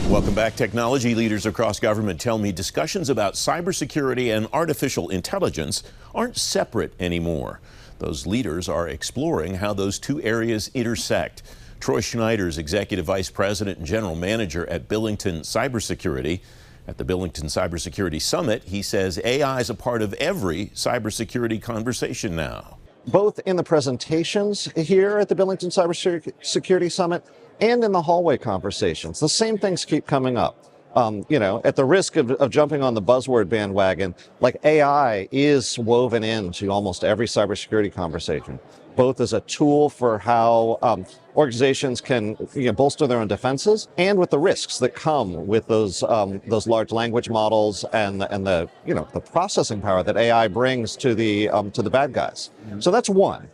Welcome back. Technology leaders across government tell me discussions about cybersecurity and artificial intelligence aren't separate anymore. Those leaders are exploring how those two areas intersect. Troy Schneider is Executive Vice President and General Manager at Billington CyberSecurity. At the Billington CyberSecurity Summit, he says AI is a part of every cybersecurity conversation now. Both in the presentations here at the Billington CyberSecurity Summit and in the hallway conversations, the same things keep coming up. At the risk of jumping on the buzzword bandwagon, like AI is woven into almost every cybersecurity conversation, both as a tool for how organizations can bolster their own defenses, and with the risks that come with those large language models and the processing power that AI brings to the bad guys. So that's one.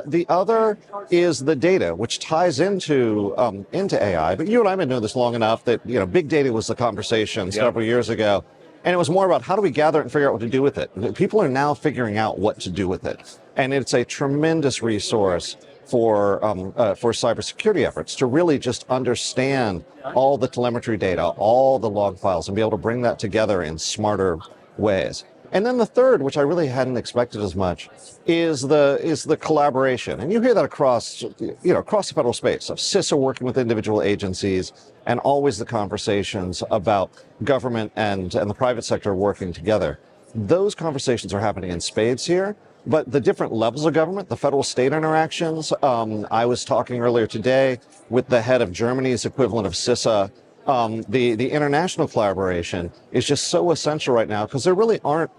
The other is the data, which ties into AI. But you and I have been doing this long enough that big data was the conversation several years ago, and it was more about how do we gather it and figure out what to do with it. People are now figuring out what to do with it, and it's a tremendous resource for cybersecurity efforts to really just understand all the telemetry data, all the log files, and be able to bring that together in smarter ways. And then the third, which I really hadn't expected as much, is the collaboration. And you hear that across the federal space of CISA working with individual agencies, and always the conversations about government and the private sector working together. Those conversations are happening in spades here, but the different levels of government, the federal-state interactions, I was talking earlier today with the head of Germany's equivalent of CISA. The international collaboration is just so essential right now because there really aren't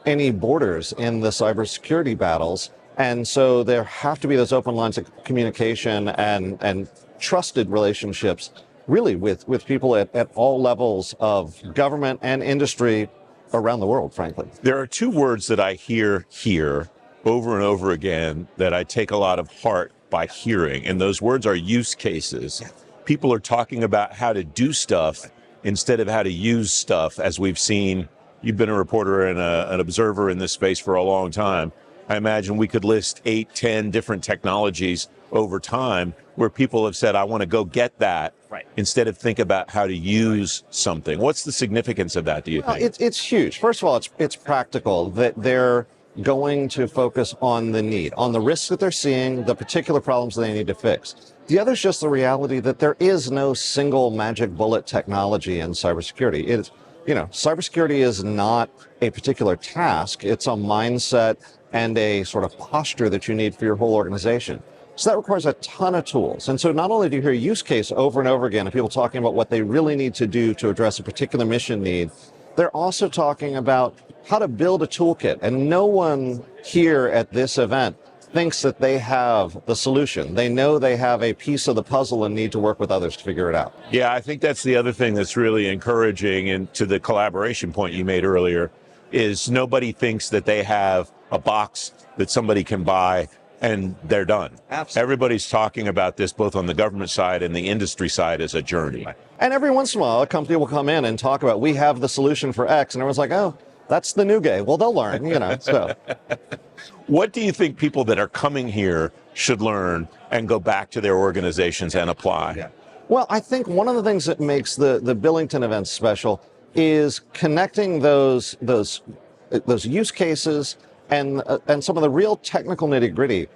any borders in the cybersecurity battles. And so there have to be those open lines of communication and trusted relationships really with people at all levels of government and industry around the world, frankly. There are two words that I hear here over and over again that I take a lot of heart by hearing, and those words are use cases. People are talking about how to do stuff instead of how to use stuff, as we've seen. You've been a reporter and an observer in this space for a long time. I imagine we could list 8, 10 different technologies over time where people have said, I want to go get that, instead of think about how to use something. What's the significance of that, do you think? It's huge. First of all, it's practical that they're going to focus on the need, on the risks that they're seeing, the particular problems they need to fix. The other is just the reality that there is no single magic bullet technology in cybersecurity. Cybersecurity is not a particular task. It's a mindset and a sort of posture that you need for your whole organization. So that requires a ton of tools. And so not only do you hear use case over and over again of people talking about what they really need to do to address a particular mission need, they're also talking about how to build a toolkit. And no one here at this event thinks that they have the solution. They know they have a piece of the puzzle and need to work with others to figure it out. Yeah, I think that's the other thing that's really encouraging, and to the collaboration point you made earlier, is nobody thinks that they have a box that somebody can buy and they're done. Absolutely. Everybody's talking about this both on the government side and the industry side as a journey. And every once in a while, a company will come in and talk about, we have the solution for X, and everyone's like, oh, that's the new gay. Well, they'll learn, so. What do you think people that are coming here should learn and go back to their organizations and apply? Yeah. Well, I think one of the things that makes the Billington event special is connecting those use cases and some of the real technical nitty-gritty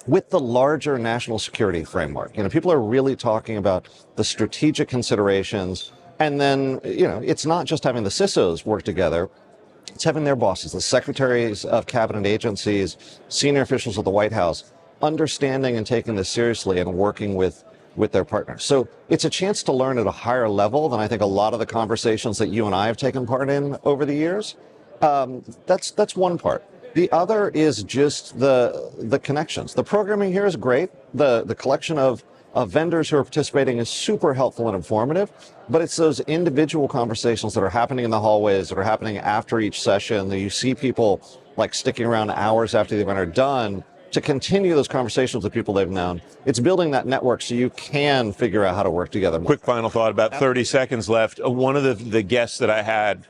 with the larger national security framework. People are really talking about the strategic considerations, and then, it's not just having the CISOs work together. It's having their bosses, the secretaries of cabinet agencies, senior officials of the White House, understanding and taking this seriously and working with their partners. So it's a chance to learn at a higher level than I think a lot of the conversations that you and I have taken part in over the years. That's one part. The other is just the connections. The programming here is great. The collection of vendors who are participating is super helpful and informative, but it's those individual conversations that are happening in the hallways, that are happening after each session, that you see people like sticking around hours after the event are done to continue those conversations with people they've known. It's building that network so you can figure out how to work together. Quick final thought, about 30 seconds left. One of the guests that I had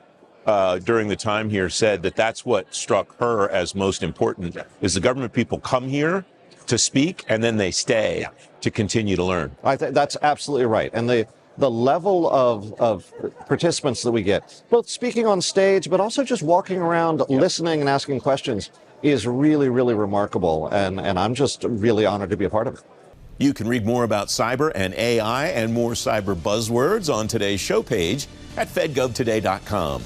during the time here said that that's what struck her as most important, is the government people come here to speak and then they stay to continue to learn. That's absolutely right. And the level of participants that we get, both speaking on stage, but also just walking around, listening and asking questions, is really, really remarkable. And I'm just really honored to be a part of it. You can read more about cyber and AI and more cyber buzzwords on today's show page at fedgovtoday.com.